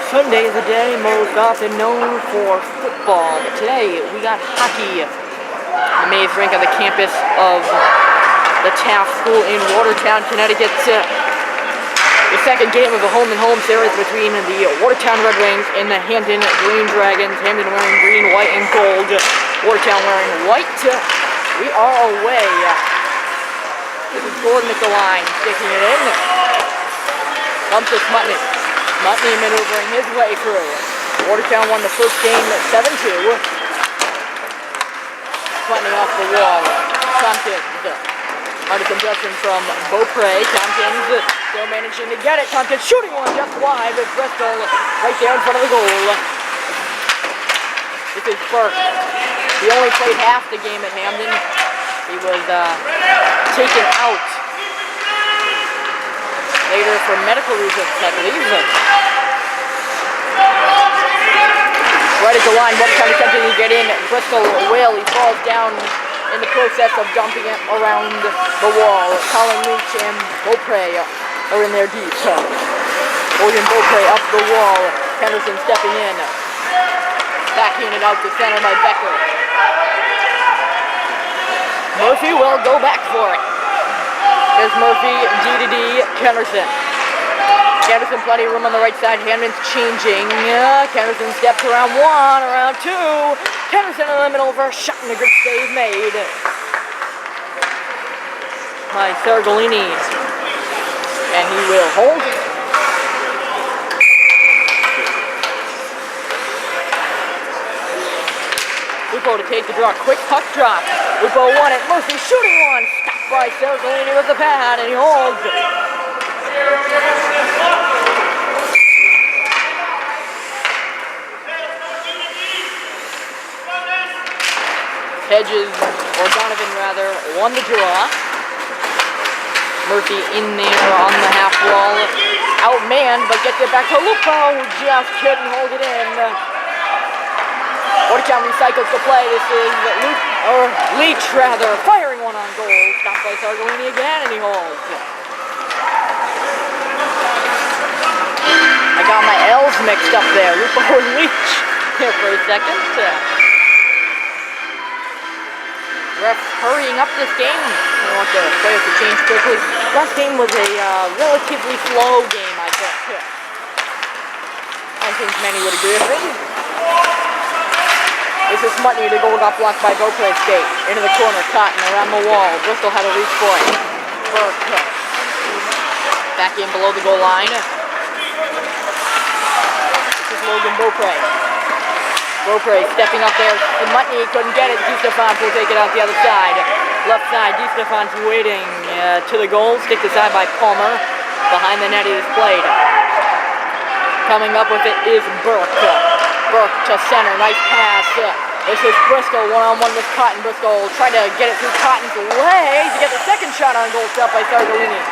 Sunday is a day most often known for football, but today we got hockey. The Maze Rink on the campus of the Taft School in Watertown, Connecticut. The second game of the home-and-home series between the Watertown Redwings and the Hamden Green Dragons. Hamden wearing green, white, and gold. Watertown wearing white. We are away. This is Gordon at the line, sticking it in. Comes to Smutny. Smutny maneuvering his way through. Watertown won the first game 7-2. Smutny off the wall. Tompkins. Under contestant from Beaupre. Tompkins still managing to get it. Tompkins shooting one just wide with Bristol right there in front of the goal. This is Burke. He only played half the game at Hamden. He was taken out later for medical reasons, I believe. Right at the line, Watertown attempting to get in. Bristol will. He falls down in the process of dumping it around the wall. Colin Leach and Beaupre are in there deep. William Beaupre up the wall. Henderson stepping in. Backing it out to center by Becker. Murphy will go back for it. There's Murphy, D to D, Henderson. Henderson plenty of room on the right side. Hamden's changing. Henderson steps around one, around two. Henderson in the middle for a shot and a good save made by Sergolini. And he will hold. Lupo to take the draw. Quick puck drop. Lupo won it. Murphy shooting one. Stopped by Sergolini with the pad, and he holds. Hedges, or Donovan rather, won the draw. Murphy in there on the half wall. Outmanned, but gets it back to Lupo, who just couldn't hold it in. Watertown recycles the play. This is Leach rather, firing one on goal. Stopped by Sergolini again, and he holds. I got my L's mixed up there. Lupo and Leach here for a second. Refs hurrying up this game. I want the players to change quickly. Last game was a relatively slow game, I think. I think many would agree with me. This is Smutny. The goal got blocked by Beaupre State. Into the corner, Cotton around the wall. Bristol had a reach for it. Burke. Back in below the goal line. This is Logan Beaupre. Beaupre stepping up there. Smutny couldn't get it. DeStefan will take it out the other side. Left side, DeStefan's waiting to the goal. Sticked aside by Palmer. Behind the net it is played. Coming up with it is Burke. Burke to center, nice pass. This is Bristol, one-on-one with Cotton. Bristol trying to get it through Cotton's legs to get the second shot on goal, stopped by Sergolini.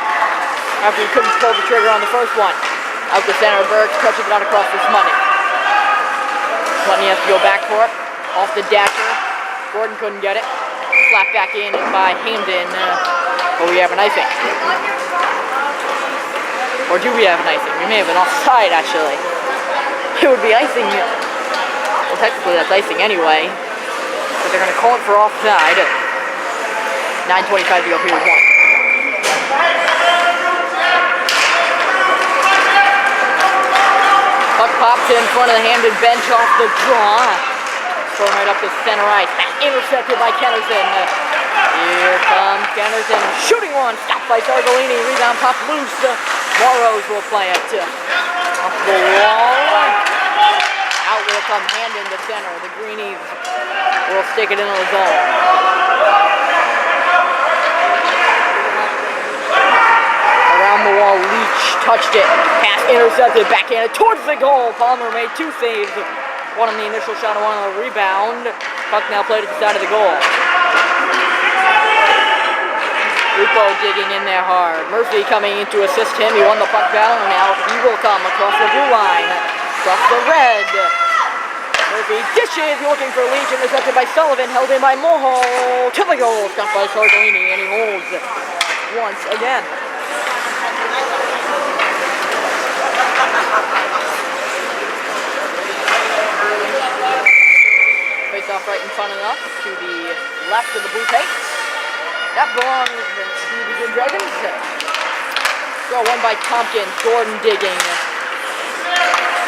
After he couldn't pull the trigger on the first one. Out to center, Burke touches it out across the Smutny. Smutny has to go back for it. Off the dasher. Gordon couldn't get it. Slapped back in by Hamden. But we have an icing. Or do we have an icing? We may have an offside, actually. It would be icing. Well, technically that's icing anyway. But they're going to call it for offside. 9:25 to go, period one. Puck pops in front of the Hamden bench off the draw. Thrown right up the center ice. Intercepted by Kennerson. Here comes Kennerson. Shooting one. Stopped by Sergolini. Rebound pop loose. Morrows will play it. Off the wall. Out will come Hamden to center. The Greenies will stick it into the zone. Around the wall, Leach touched it. Pass intercepted, backhanded towards the goal. Palmer made two saves. One on the initial shot and one on the rebound. Puck now played at the side of the goal. Lupo digging in there hard. Murphy coming in to assist him. He won the puck battle, and now he will come across the blue line. Across the red. Murphy dishes, looking for Leach, intercepted by Sullivan, held in by Moho. To the goal, stopped by Sergolini, and he holds once again. 9:25 off right in front of us to the left of the blue paint. That belongs to the Green Dragons. Throw one by Tompkins. Gordon digging.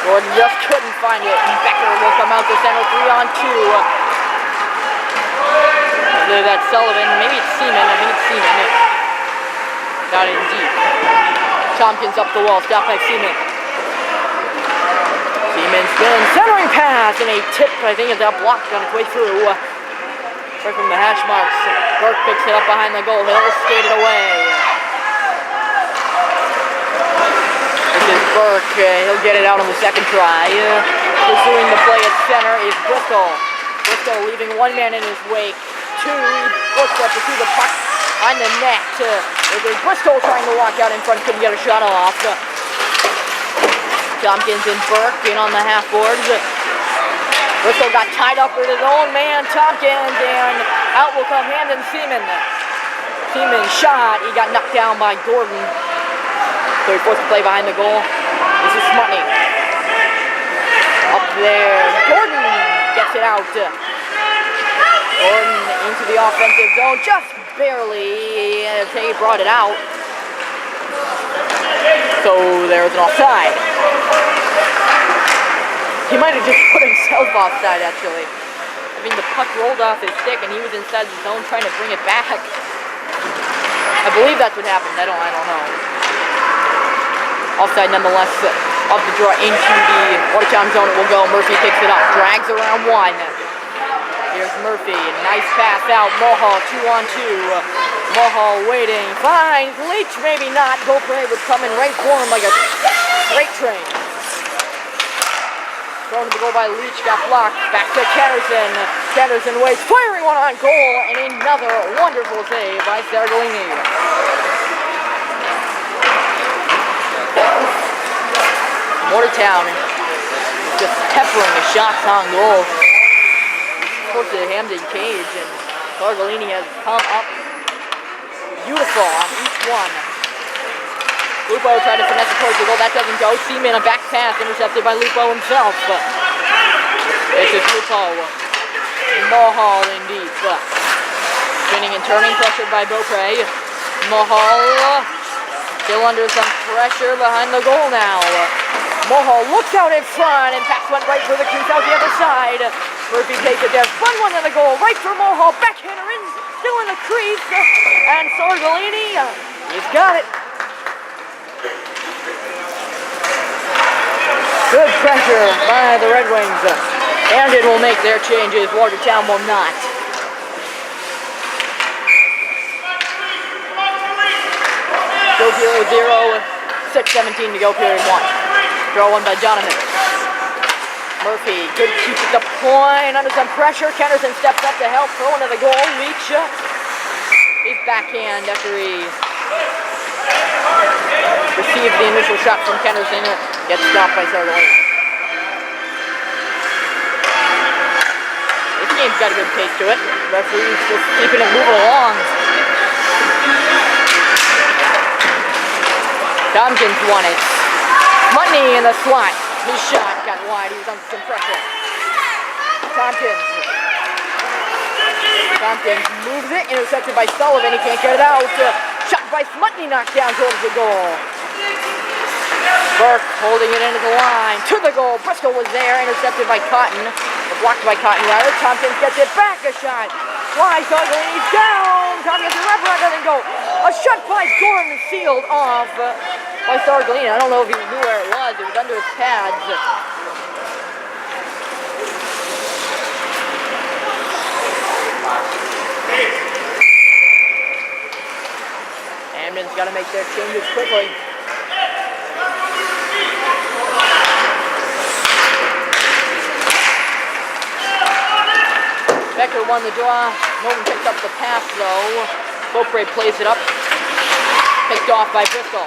Gordon just couldn't find it. And Becker will come out to center. 3-on-2. That's Sullivan. Maybe it's Seaman. I think it's Seaman. Got it in deep. Tompkins up the wall. Stop by Seaman. Seaman spin. Centering pass. And a tip. I think it's out blocked on its way through. Right from the hash marks. Burke picks it up behind the goal. He'll skate it away. This is Burke. He'll get it out on the second try. Pursuing the play at center is Bristol. Bristol leaving one man in his wake. Two. Looks up to see the puck on the net. This is Bristol trying to walk out in front. Couldn't get a shot off. Tompkins and Burke in on the half boards. Bristol got tied up with his own man, Tompkins, and out will come Hamden Seaman. Seaman shot. He got knocked down by Gordon. So he forced to play behind the goal. This is Smutney. Up there. Gordon gets it out. Gordon into the offensive zone. Just barely. He brought it out. So there's an offside. He might have just put himself offside, actually. I mean, the puck rolled off his stick, and he was inside the zone trying to bring it back. I believe that's what happened. I don't know. Offside, nonetheless. Up the draw into the Watertown zone. It will go. Murphy picks it up. Drags around one. Here's Murphy. Nice pass out. Mulhall, 2-on-2. Mulhall waiting. Finds Leach, maybe not. Beaupre was coming right for him like a freight train. Thrown to the goal by Leach, got blocked. Back to Kennerson. Kennerson waits, firing one on goal, and another wonderful save by Sergolini. Watertown just peppering the shots on goal. Towards the Hamden cage, and Sergolini has come up beautiful on each one. Lupo tried to finesse it towards the goal. That doesn't go. Seaman, a back pass intercepted by Lupo himself. This is Lupo. Mulhall in deep. Spinning and turning, pressured by Beaupre. Mulhall still under some pressure behind the goal now. Mulhall looks out in front, and pass went right for the crease out the other side. Murphy takes it there. Spun one to the goal. Right for Mulhall. Backhander in. Still in the crease. And Sergolini, he's got it. Good pressure by the Redwings. Hamden will make their changes. Watertown will not. Go period 0, 6:17 to go period 1. Draw one by Jonathan. Murphy, good keep at the point. Under some pressure. Kennerson steps up to help. Throw into the goal. Leach. His backhand after he received the initial shot from Kennerson. Gets stopped by Sergolini. This game's got a good pace to it. The referee's just keeping it moving along. Tompkins won it. Smutney in the slot. His shot got wide. He was under some pressure. Tompkins moves it. Intercepted by Sullivan. He can't get it out. Shot by Smutney. Knocked down towards the goal. Burke holding it into the line. To the goal. Bristol was there. Intercepted by Cotton. Or blocked by Cotton, rather. Tompkins gets it back. A shot. Fly Sergolini's down. Tompkins wraparound doesn't go. A shot by Gordon sealed off by Sergolini. I don't know if he knew where it was. It was under his pads. Hamden's got to make their changes quickly. Becker won the draw. No one picked up the pass, though. Beaupre plays it up. Picked off by Bristol.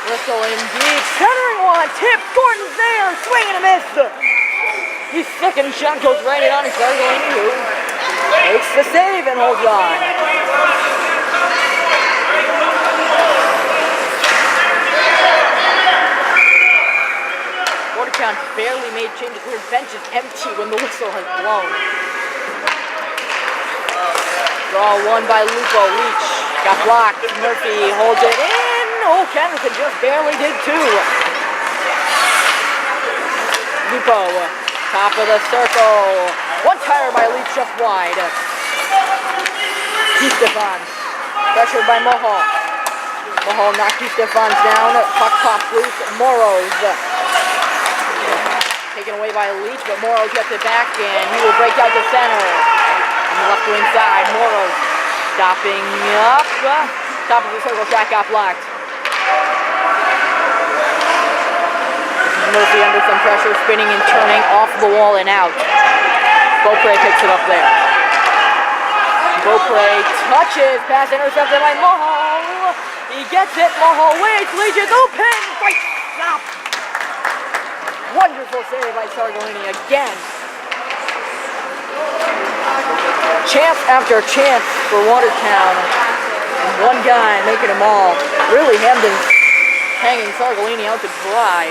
Bristol in deep. Centering one. Tip. Gordon's there. Swing and a miss. His second shot goes right in on Sergolini, who makes the save and holds on. Watertown barely made changes. Their bench is empty when the whistle has blown. Draw one by Lupo. Leach got blocked. Murphy holds it in. Oh, Kennison just barely did too. Lupo, top of the circle. One tire by Leach just wide. DeStefans, pressured by Mohol. Mohol knocked DeStefans down. Puck pops loose. Moros. Taken away by Leach, but Moros gets it back, and he will break out to center. On the left wing side, Moros stopping up. Top of the circle shot got blocked. Murphy under some pressure, spinning and turning off the wall and out. Beaupre picks it up there. Beaupre touches, pass intercepted by Mohol. He gets it, Mohol waits, Leach is open, right stop. Wonderful save by Sargolini again. Chance after chance for Watertown. And one guy making them all. Really, Hamden hanging Sargolini out to dry.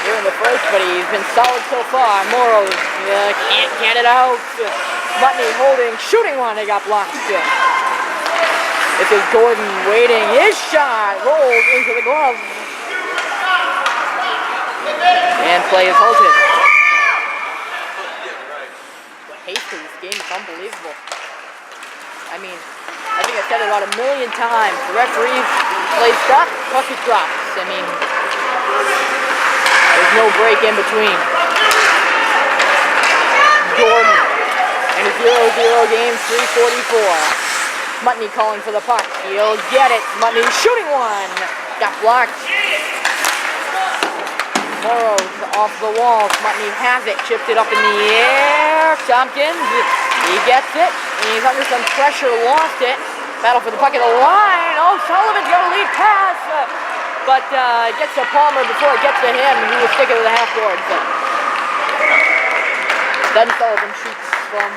Here in the first, but he's been solid so far. Moros can't get it out. Mutney holding, shooting one, they got blocked. This is Gordon waiting. His shot rolls into the glove. And play is halted. The haste of this game is unbelievable. I mean, I think I've said it about 1 million times. The referees play stop, puck it drops. I mean, there's no break in between. Gordon and a 0-0 game, 3:44. Mutney calling for the puck. He'll get it. Mutney shooting one. Got blocked. Moros off the wall. Mutney has it. Chipped it up in the air. Tompkins. He gets it. He's under some pressure. Lost it. Battle for the puck at the line. Oh, Sullivan's got a lead pass. But it gets to Palmer before it gets to him. He was sticking to the half boards. Then Sullivan shoots from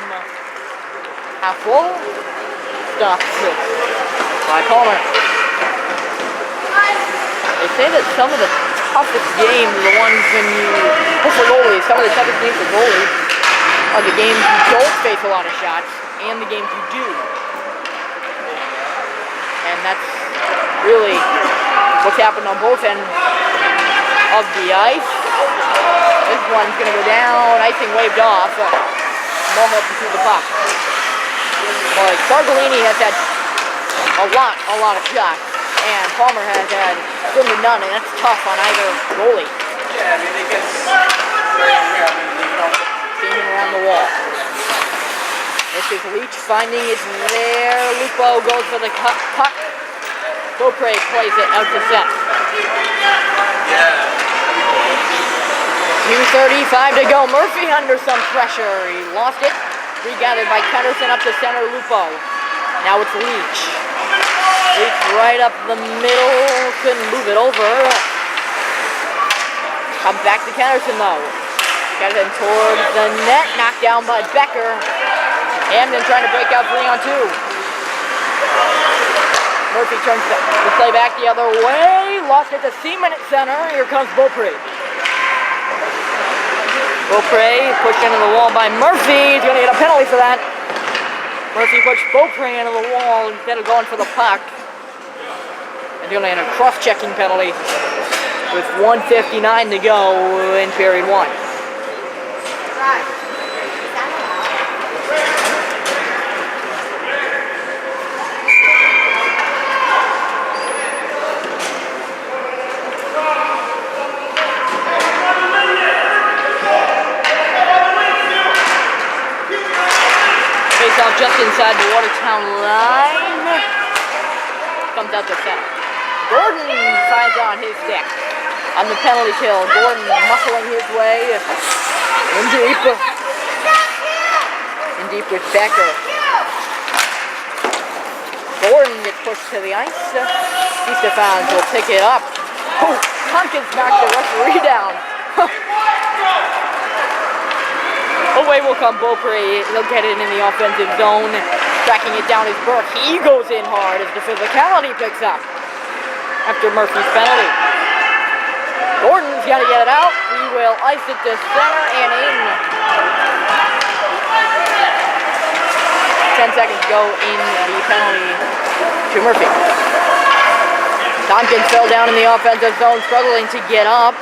half wall. Stopped by Palmer. They say that some of the toughest games are the ones when you look for goalies. Some of the toughest games for goalies are the games you don't face a lot of shots and the games you do. And that's really what's happened on both ends of the ice. This one's going to go down. Icing waved off. Mohol through the puck. But Sargolini has had a lot of shots, and Palmer has had slim to none, and that's tough on either goalie. Yeah, I mean, they get Steaming around the wall. This is Leach finding it there. Lupo goes for the puck. Beaupre plays it out to center. 2:35 to go. Murphy under some pressure. He lost it. Regathered by Kennison up to center, Lupo. Now it's Leach. Leach right up the middle. Couldn't move it over. Comes back to Kennison though. Kennison towards the net. Knocked down by Becker. Hamden trying to break out 3-on-2. Murphy turns the play back the other way. Lost it to Seaman at center. Here comes Beaupre. Beaupre pushed into the wall by Murphy. He's going to get a penalty for that. Murphy pushed Beaupre into the wall instead of going for the puck. And he's going to get a cross-checking penalty with 1:59 to go in period 1. Just inside the Watertown line. Comes out to center. Gordon finds on his stick. On the penalty kill, Gordon muscling his way in deep. In deep with Becker. Gordon gets pushed to the ice. DeStefans will pick it up. Oh, Tompkins knocked the referee down. Away will come Beaupre. He'll get it in the offensive zone. Tracking it down is Burke. He goes in hard as the physicality picks up after Murphy's penalty. Gordon's got to get it out. He will ice it to center and in. 10 seconds to go in the penalty to Murphy. Tompkins fell down in the offensive zone, struggling to get up.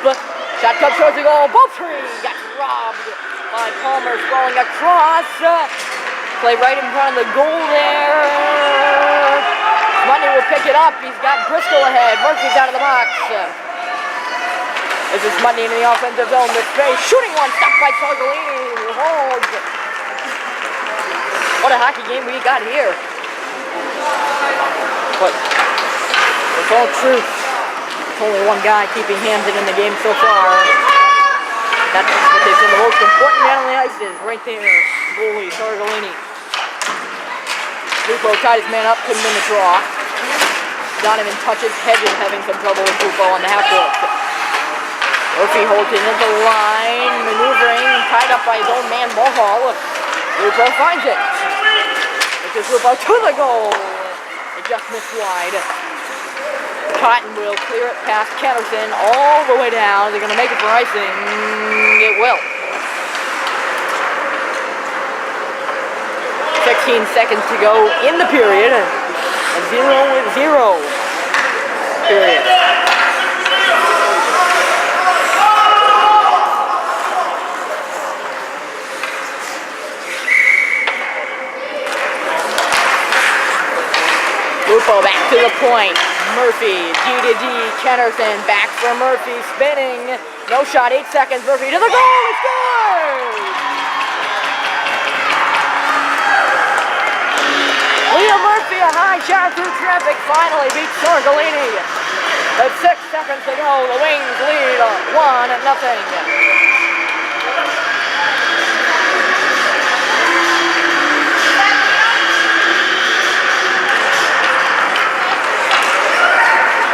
Shot comes towards the goal. Beaupre got robbed by Palmer, sprawling across. Play right in front of the goal there. Money will pick it up. He's got Bristol ahead. Murphy's out of the box. This is Money in the offensive zone. This space. Shooting one. Stopped by Sargolini. Who holds. What a hockey game we got here. But it's all truth. There's only one guy keeping Hamden in the game so far. That's what they say the most important man on the ice is. Right there. Goalie Sargolini. Lupo tied his man up. Couldn't win the draw. Donovan touches. Hedges having some trouble with Lupo on the half court. Murphy holds it into the line, maneuvering, tied up by his own man, Mohall. Lupo finds it. This is Lupo to the goal. It just missed wide. Cotton will clear it past Kennerson all the way down. They're going to make it for icing. It will. 16 seconds to go in the period. A 0-0 period. Lupo back to the point. Murphy, D to D, Kennerson, back for Murphy, spinning. No shot, 8 seconds, Murphy to the goal, he scores! Liam Murphy, a high shot through traffic, finally beats Sargolini. With 6 seconds to go, the Wings lead 1-0.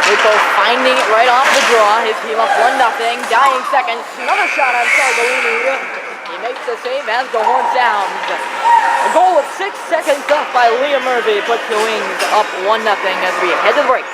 Lupo finding it right off the draw. His team up 1-0. Dying seconds. Another shot on Sargolini. He makes the save as the horn sounds. A goal with 6 seconds up by Liam Murphy puts the Wings up 1-0 as we head to the break.